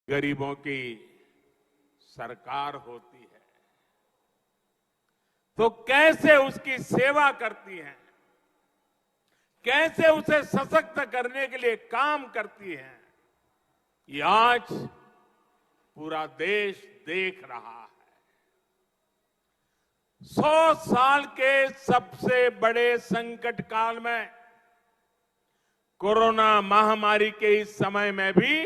गरीबों की सरकार होती है तो कैसे उसकी सेवा करती है, कैसे उसे सशक्त करने के लिए काम करती है, ये आज पूरा देश देख रहा है। 100 साल के सबसे बड़े संकट काल में, कोरोना महामारी के इस समय में भी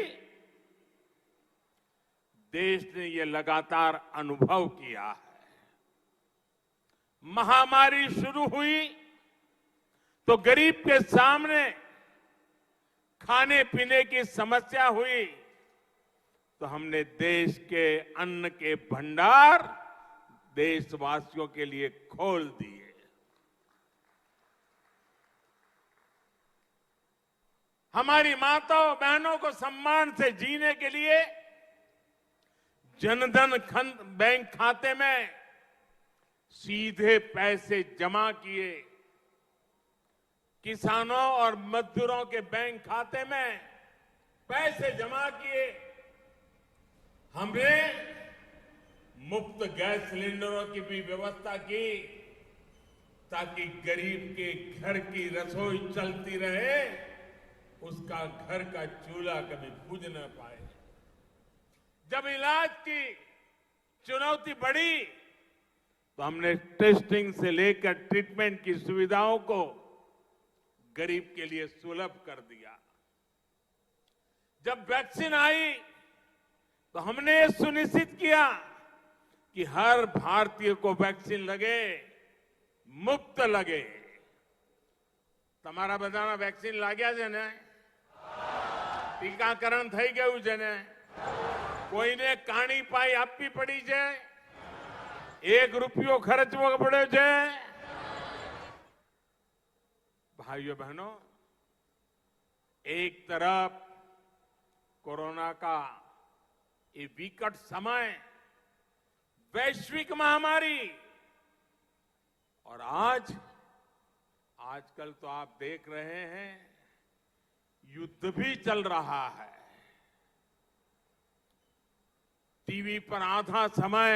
देश ने ये लगातार अनुभव किया है। महामारी शुरू हुई तो गरीब के सामने खाने पीने की समस्या हुई तो हमने देश के अन्न के भंडार देशवासियों के लिए खोल दिए। हमारी माताओं बहनों को सम्मान से जीने के लिए जनधन बैंक खाते में सीधे पैसे जमा किए, किसानों और मजदूरों के बैंक खाते में पैसे जमा किए, हमने मुफ्त गैस सिलेंडरों की भी व्यवस्था की ताकि गरीब के घर की रसोई चलती रहे, उसका घर का चूल्हा कभी बुझ न पाए। जब इलाज की चुनौती बढ़ी तो हमने टेस्टिंग से लेकर ट्रीटमेंट की सुविधाओं को गरीब के लिए सुलभ कर दिया। जब वैक्सीन आई तो हमने ये सुनिश्चित किया कि हर भारतीय को वैक्सीन लगे, मुफ्त लगे। તમારા બધાના વેક્સિન लाग्या છે ને? ટીકાકરણ થઈ ગયું છે ને? કોઈને કાણી પાઈ આપવી પડી છે? 1 રૂપિયો ખર્ચવો પડ્યો છે? भाइयों बहनों, एक तरफ कोरोना का ये विकट समय, वैश्विक महामारी, और आजकल तो आप देख रहे हैं युद्ध भी चल रहा है। टीवी पर आधा समय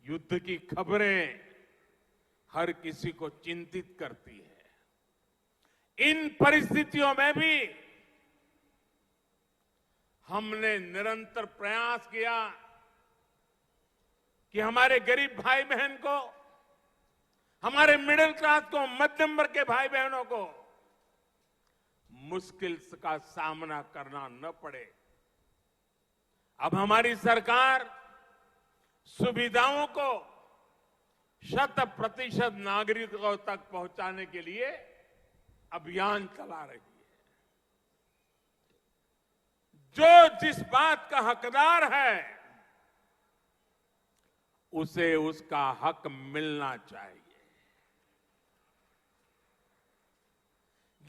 युद्ध की खबरें हर किसी को चिंतित करती है। इन परिस्थितियों में भी हमने निरंतर प्रयास किया कि हमारे गरीब भाई बहन को, हमारे मिडिल क्लास को, मध्यम वर्ग के भाई बहनों को मुश्किल का सामना करना न पड़े। अब हमारी सरकार सुविधाओं को 100% नागरिकों तक पहुंचाने के लिए अभियान चला रही है। जो जिस बात का हकदार है उसे उसका हक मिलना चाहिए।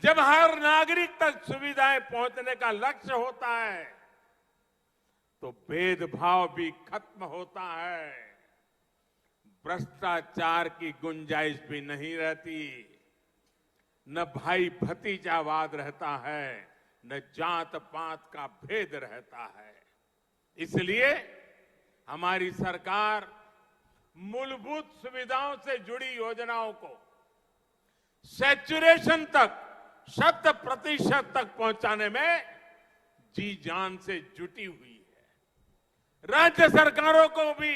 जब हर नागरिक तक सुविधाएं पहुंचने का लक्ष्य होता है तो भेदभाव भी खत्म होता है, भ्रष्टाचार की गुंजाइश भी नहीं रहती, न भाई भतीजावाद रहता है, न जात पात का भेद रहता है। इसलिए हमारी सरकार मूलभूत सुविधाओं से जुड़ी योजनाओं को सैचुरेशन तक, 100% तक पहुंचाने में जी जान से जुटी हुई है। राज्य सरकारों को भी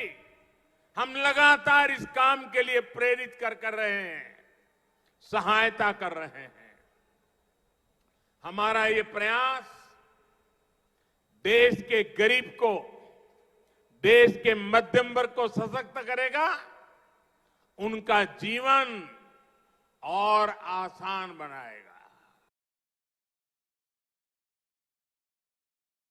हम लगातार इस काम के लिए प्रेरित कर रहे हैं, सहायता कर रहे हैं। हमारा ये प्रयास देश के गरीब को, देश के मध्यम वर्ग को सशक्त करेगा, उनका जीवन और आसान बनाएगा।